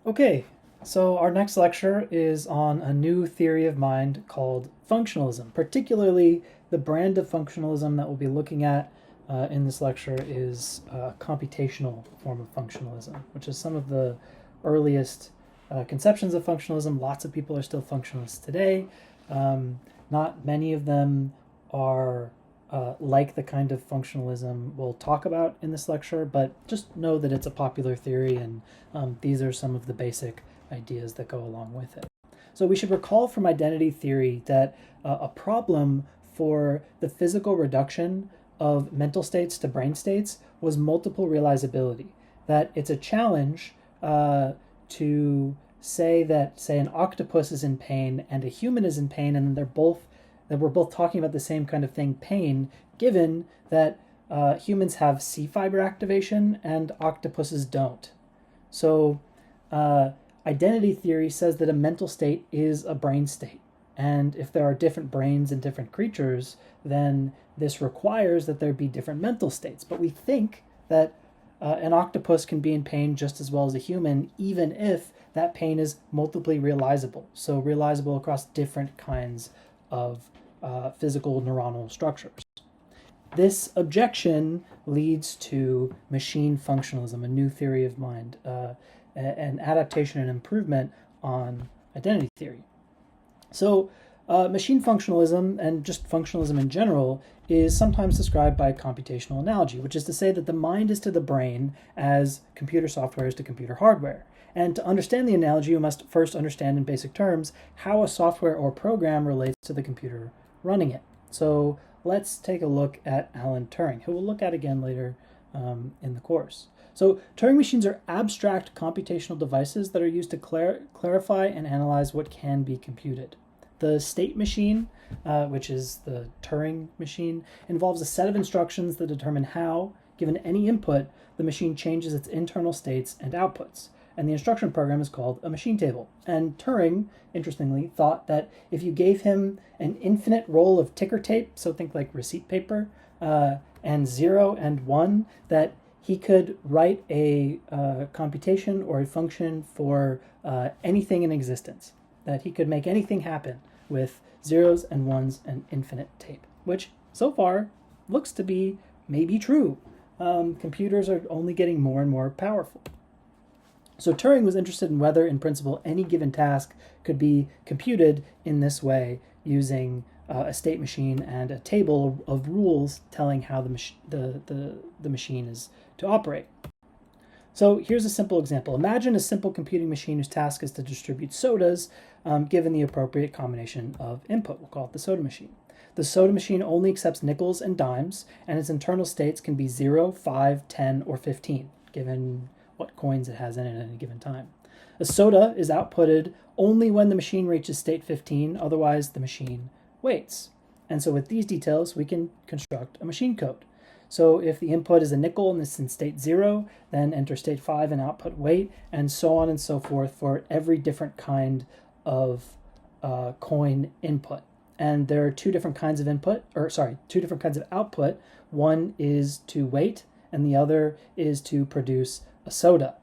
Okay, so our next lecture is on a new theory of mind called functionalism. Particularly, the brand of functionalism that we'll be looking at in this lecture is a computational form of functionalism, which is some of the earliest conceptions of functionalism. Lots of people are still functionalists today. Not many of them are like the kind of functionalism we'll talk about in this lecture, but just know that it's a popular theory, and these are some of the basic ideas that go along with it. So we should recall from identity theory that a problem for the physical reduction of mental states to brain states was multiple realizability. That it's a challenge to say that, say, an octopus is in pain and a human is in pain, and that we're both talking about the same kind of thing, pain, given that humans have C fiber activation and octopuses don't. So identity theory says that a mental state is a brain state. And if there are different brains in different creatures, then this requires that there be different mental states. But we think that an octopus can be in pain just as well as a human, even if that pain is multiply realizable. So realizable across different kinds of physical neuronal structures. This objection leads to machine functionalism, a new theory of mind, an adaptation and improvement on identity theory. So machine functionalism, and just functionalism in general, is sometimes described by a computational analogy, which is to say that the mind is to the brain as computer software is to computer hardware. And to understand the analogy, you must first understand in basic terms how a software or program relates to the computer running it. So let's take a look at Alan Turing, who we'll look at again later in the course. So Turing machines are abstract computational devices that are used to clarify and analyze what can be computed. The state machine, which is the Turing machine, involves a set of instructions that determine how, given any input, the machine changes its internal states and outputs. And the instruction program is called a machine table. And Turing, interestingly, thought that if you gave him an infinite roll of ticker tape, so think like receipt paper, and 0 and 1, that he could write a computation or a function for anything in existence, that he could make anything happen with zeros and ones and infinite tape, which so far looks to be maybe true. Computers are only getting more and more powerful. So Turing was interested in whether, in principle, any given task could be computed in this way using a state machine and a table of rules telling how the machine is to operate. So here's a simple example. Imagine a simple computing machine whose task is to distribute sodas given the appropriate combination of input. We'll call it the soda machine. The soda machine only accepts nickels and dimes, and its internal states can be 0, 5, 10, or 15, given what coins it has in it at any given time. A soda is outputted only when the machine reaches state 15, otherwise the machine waits. And so with these details, we can construct a machine code. So if the input is a nickel and it's in state 0, then enter state 5 and output wait, and so on and so forth for every different kind of coin input. And there are two different kinds of output. One is to wait, and the other is to produce a soda.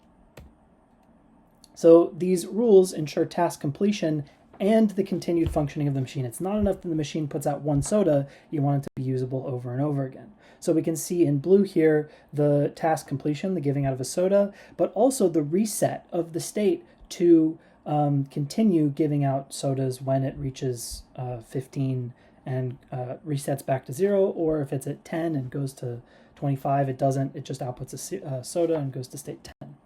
So these rules ensure task completion and the continued functioning of the machine. It's not enough that the machine puts out one soda, you want it to be usable over and over again. So we can see in blue here the task completion, the giving out of a soda, but also the reset of the state to continue giving out sodas when it reaches 15 and resets back to 0, or if it's at 10 and goes to 25, it doesn't, it just outputs a soda and goes to state 10.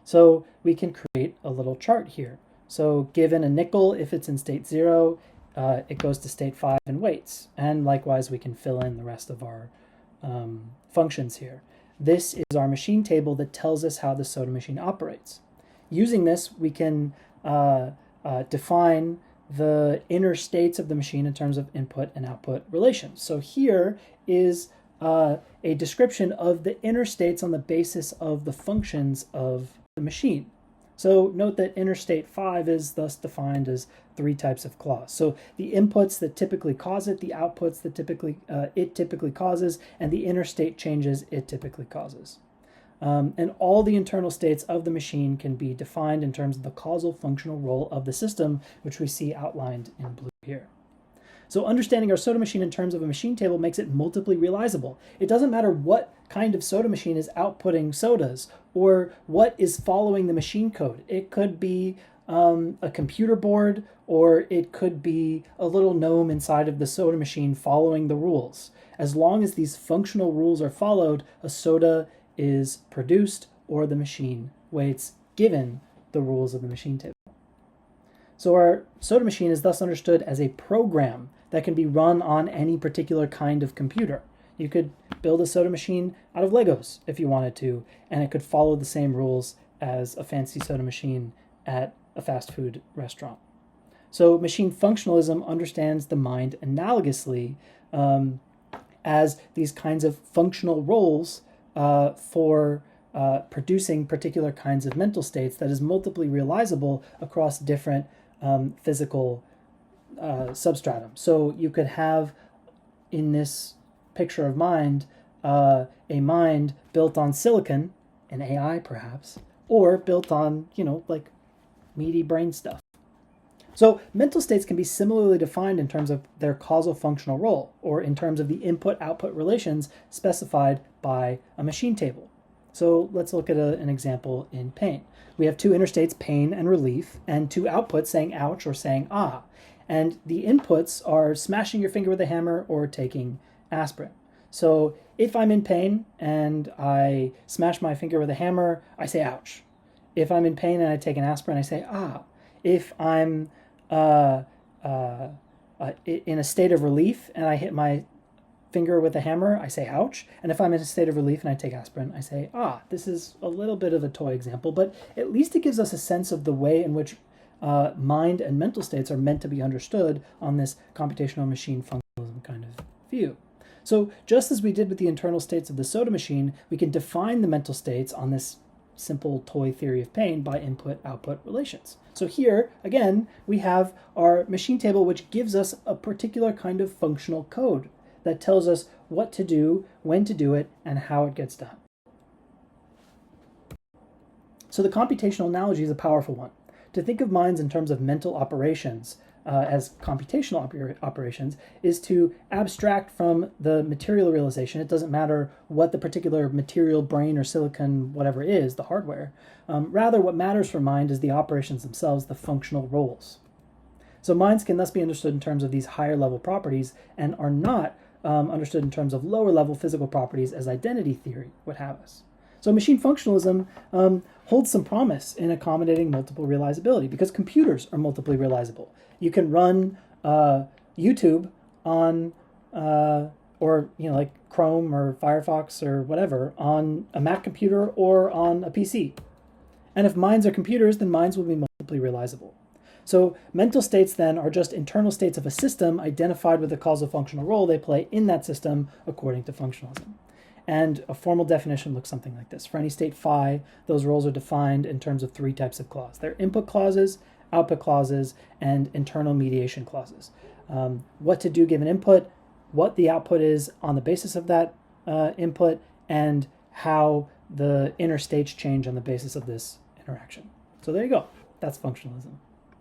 So we can create a little chart here. So given a nickel, if it's in state 0, it goes to state 5 and waits. And likewise, we can fill in the rest of our functions here. This is our machine table that tells us how the soda machine operates. Using this, we can define the inner states of the machine in terms of input and output relations. So here is a description of the inner states on the basis of the functions of the machine. So note that inner state 5 is thus defined as 3 types of clause. So the inputs that typically cause it, the outputs that it typically causes, and the inner state changes it typically causes. And all the internal states of the machine can be defined in terms of the causal functional role of the system, which we see outlined in blue here. So understanding our soda machine in terms of a machine table makes it multiply realizable. It doesn't matter what kind of soda machine is outputting sodas or what is following the machine code. It could be a computer board, or it could be a little gnome inside of the soda machine following the rules. As long as these functional rules are followed, a soda is produced or the machine waits given the rules of the machine table. So our soda machine is thus understood as a program that can be run on any particular kind of computer. You could build a soda machine out of Legos if you wanted to, and it could follow the same rules as a fancy soda machine at a fast food restaurant. So machine functionalism understands the mind analogously as these kinds of functional roles for producing particular kinds of mental states that is multiply realizable across different physical substratum. So you could have, in this picture of mind, a mind built on silicon, an AI perhaps, or built on, like meaty brain stuff. So mental states can be similarly defined in terms of their causal functional role, or in terms of the input-output relations specified by a machine table. So let's look at an example in pain. We have two interstates, pain and relief, and two outputs saying ouch or saying ah. And the inputs are smashing your finger with a hammer or taking aspirin. So if I'm in pain and I smash my finger with a hammer, I say ouch. If I'm in pain and I take an aspirin, I say ah. If I'm in a state of relief and I hit my finger with a hammer, I say ouch. And if I'm in a state of relief and I take aspirin, I say ah. This is a little bit of a toy example, but at least it gives us a sense of the way in which mind and mental states are meant to be understood on this computational machine functionalism kind of view. So just as we did with the internal states of the soda machine, we can define the mental states on this simple toy theory of pain by input-output relations. So here, again, we have our machine table, which gives us a particular kind of functional code that tells us what to do, when to do it, and how it gets done. So the computational analogy is a powerful one. To think of minds in terms of mental operations as computational operations is to abstract from the material realization. It doesn't matter what the particular material, brain or silicon, whatever it is, the hardware. Rather, what matters for mind is the operations themselves, the functional roles. So minds can thus be understood in terms of these higher level properties and are not understood in terms of lower level physical properties as identity theory would have us. So machine functionalism holds some promise in accommodating multiple realizability because computers are multiply realizable. You can run YouTube on, or like Chrome or Firefox or whatever, on a Mac computer or on a PC. And if minds are computers, then minds will be multiply realizable. So mental states then are just internal states of a system identified with the causal functional role they play in that system according to functionalism. And a formal definition looks something like this. For any state phi, those roles are defined in terms of three types of clause. They're input clauses, output clauses, and internal mediation clauses. What to do given input, what the output is on the basis of that input, and how the inner states change on the basis of this interaction. So there you go. That's functionalism.